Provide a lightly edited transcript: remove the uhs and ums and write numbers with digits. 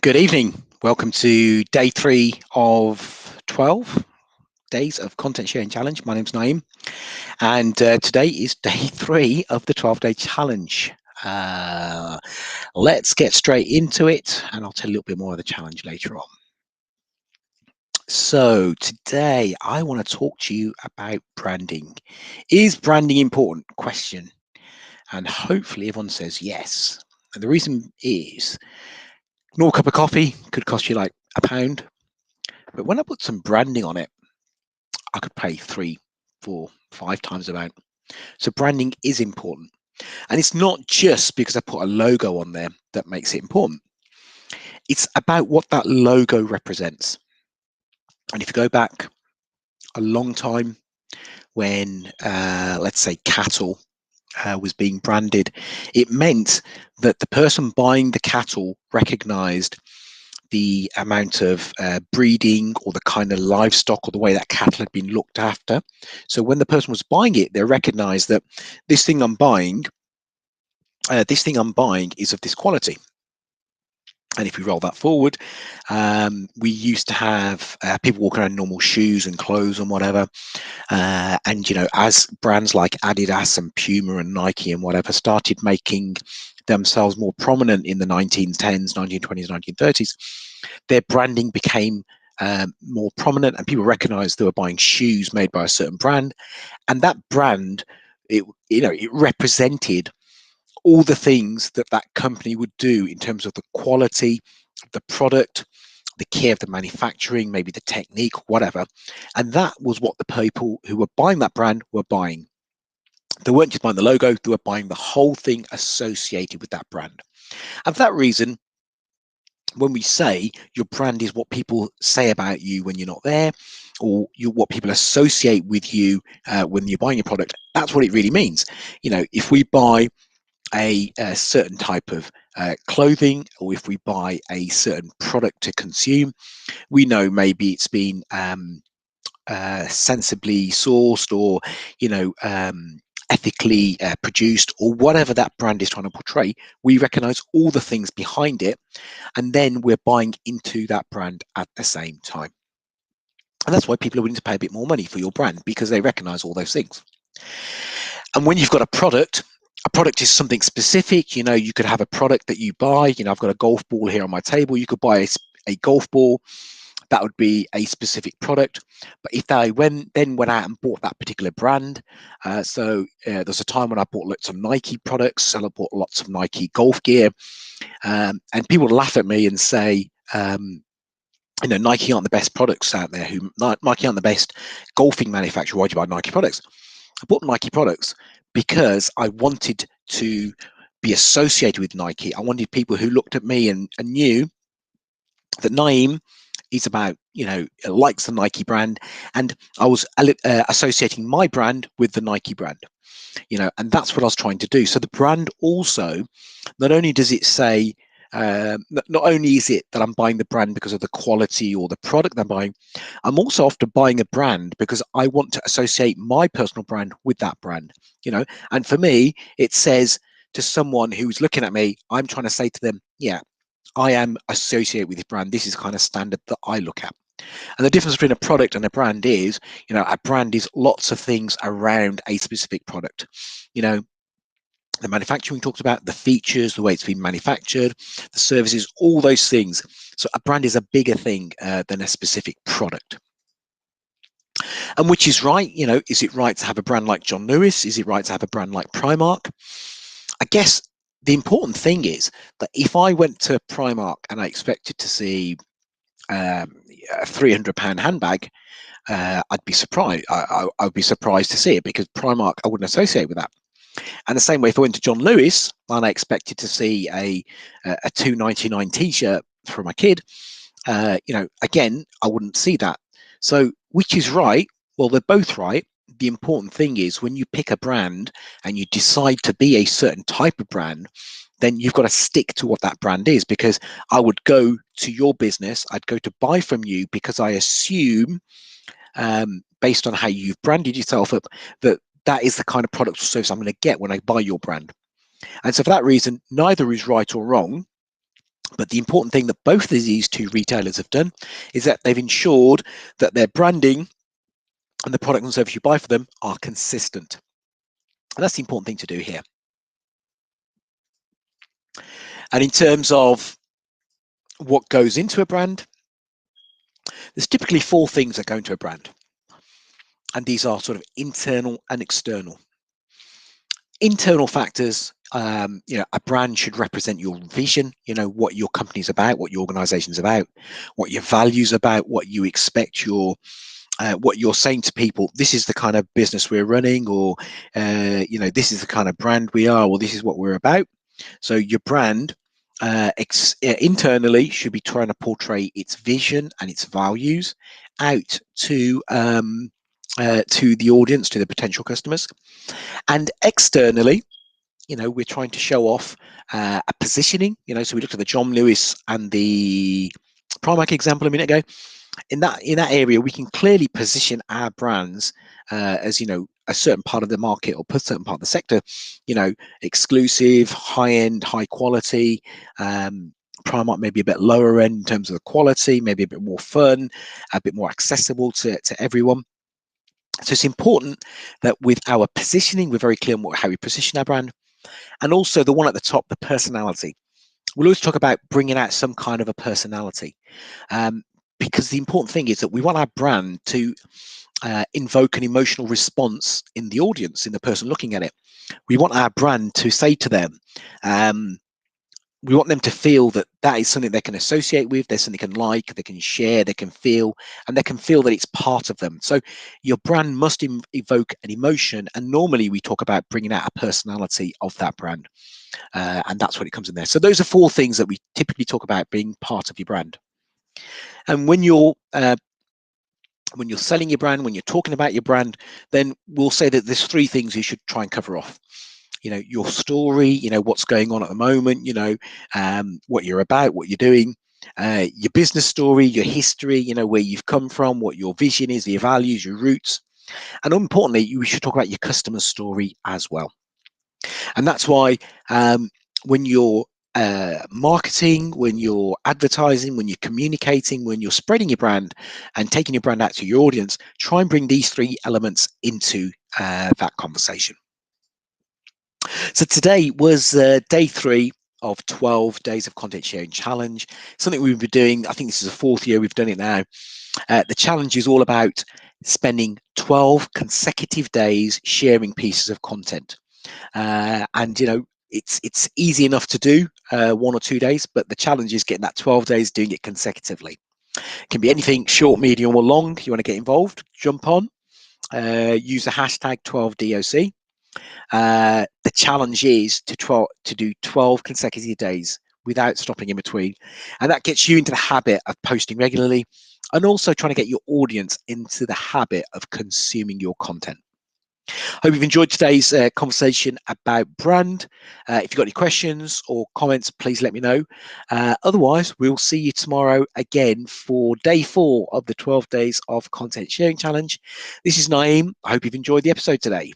Good evening. Welcome to day 3 of 12 days of Content Sharing Challenge. My name's Naeem, and today is day 3 of the 12-day challenge. Let's get straight into it, and I'll tell you a little bit more of the challenge later on. So today I want to talk to you about branding. Is branding important? Question. And hopefully everyone says yes. And the reason is, a normal cup of coffee could cost you like £1. But when I put some branding on it, I could pay 3, 4, 5 times the amount. So branding is important. And it's not just because I put a logo on there that makes it important. It's about what that logo represents. And if you go back a long time when, let's say, cattle was being branded, it meant that the person buying the cattle recognized the amount of breeding or the kind of livestock or the way that cattle had been looked after. So when the person was buying it, they recognized that this thing I'm buying is of this quality. And if we roll that forward, we used to have people walking around in normal shoes and clothes and whatever. And, you know, as brands like Adidas and Puma and Nike and whatever started making themselves more prominent in the 1910s, 1920s, 1930s, their branding became more prominent, and people recognized they were buying shoes made by a certain brand. And that brand, it represented all the things that that company would do in terms of the quality of the product, the care of the manufacturing, maybe the technique, whatever. And that was what the people who were buying that brand were buying. They weren't just buying the logo, they were buying the whole thing associated with that brand. And for that reason, when we say your brand is what people say about you when you're not there, or what people associate with you when you're buying a product, that's what it really means. You know, if we buy a certain type of clothing, or if we buy a certain product to consume, we know maybe it's been sensibly sourced, or ethically produced, or whatever that brand is trying to portray. We recognize all the things behind it, and then we're buying into that brand at the same time. And that's why people are willing to pay a bit more money for your brand, because they recognize all those things. And when you've got a product is something specific. You know, you could have a product that you buy. You know, I've got a golf ball here on my table. You could buy a golf ball. That would be a specific product. But if they then went out and bought that particular brand, there's a time when I bought lots of Nike products, and I bought lots of Nike golf gear, and people would laugh at me and say, Nike aren't the best products out there. Nike aren't the best golfing manufacturer. Why do you buy Nike products? I bought Nike products because I wanted to be associated with Nike. I wanted people who looked at me and knew that Naeem is about, likes the Nike brand, and I was associating my brand with the Nike brand, and that's what I was trying to do. So the brand also, not only does it say, not only is it that I'm buying the brand because of the quality or the product I'm buying, I'm also often buying a brand because I want to associate my personal brand with that brand, and for me, it says to someone who's looking at me, I'm trying to say to them, yeah, I am associated with this brand. This is kind of standard that I look at. And the difference between a product and a brand is, a brand is lots of things around a specific product. The manufacturing talked about, the features, the way it's been manufactured, the services, all those things. So a brand is a bigger thing than a specific product. And which is right? Is it right to have a brand like John Lewis? Is it right to have a brand like Primark? I guess the important thing is that if I went to Primark and I expected to see a £300 handbag, I'd be surprised. I'd be surprised to see it, because Primark I wouldn't associate with that. And the same way, if I went to John Lewis and I expected to see a £2.99 t-shirt for my kid, again, I wouldn't see that. So which is right? Well, they're both right. The important thing is, when you pick a brand and you decide to be a certain type of brand, then you've got to stick to what that brand is. Because I would go to your business, I'd go to buy from you because I assume, based on how you've branded yourself up, that is the kind of product or service I'm going to get when I buy your brand. And so for that reason, neither is right or wrong. But the important thing that both of these two retailers have done is that they've ensured that their branding and the product and service you buy for them are consistent. And that's the important thing to do here. And in terms of what goes into a brand, there's typically 4 things that go into a brand. And these are sort of internal and external. Internal factors, a brand should represent your vision, what your company's about, what your organization's about, what your values about, what you expect what you're saying to people. This is the kind of business we're running, or this is the kind of brand we are, or this is what we're about. So your brand internally should be trying to portray its vision and its values out to the audience, to the potential customers. And externally, we're trying to show off a positioning. So we looked at the John Lewis and the Primark example a minute ago. In that area, we can clearly position our brands as a certain part of the market or a certain part of the sector, exclusive, high end, high quality. Primark maybe a bit lower end in terms of the quality, maybe a bit more fun, a bit more accessible to everyone. So it's important that with our positioning, we're very clear on how we position our brand. And also the one at the top, the personality. We'll always talk about bringing out some kind of a personality, because the important thing is that we want our brand to invoke an emotional response in the audience, in the person looking at it. We want our brand to say to them, we want them to feel that is something they can associate with, there's something they can like, they can share, they can feel, and they can feel that it's part of them. So your brand must evoke an emotion, and normally we talk about bringing out a personality of that brand, and that's what it comes in there. So those are 4 things that we typically talk about being part of your brand. And when you're selling your brand, when you're talking about your brand, then we'll say that there's 3 things you should try and cover off. Your story, what's going on at the moment, what you're about, what you're doing, your business story, your history, where you've come from, what your vision is, your values, your roots. And importantly, you should talk about your customer story as well. And that's why when you're marketing, when you're advertising, when you're communicating, when you're spreading your brand and taking your brand out to your audience, try and bring these 3 elements into that conversation. So today was day 3 of 12 days of content sharing challenge, something we've been doing. I think this is the 4th year we've done it now. The challenge is all about spending 12 consecutive days sharing pieces of content. And it's easy enough to do 1 or 2 days, but the challenge is getting that 12 days, doing it consecutively. It can be anything short, medium, or long. You want to get involved, jump on, use the hashtag 12DOC. The challenge is to do 12 consecutive days without stopping in between, and that gets you into the habit of posting regularly, and also trying to get your audience into the habit of consuming your content. Hope you've enjoyed today's conversation about brand. If you've got any questions or comments, please let me know. Otherwise, we'll see you tomorrow again for day 4 of the 12 days of content sharing challenge. This is Naeem. I hope you've enjoyed the episode today.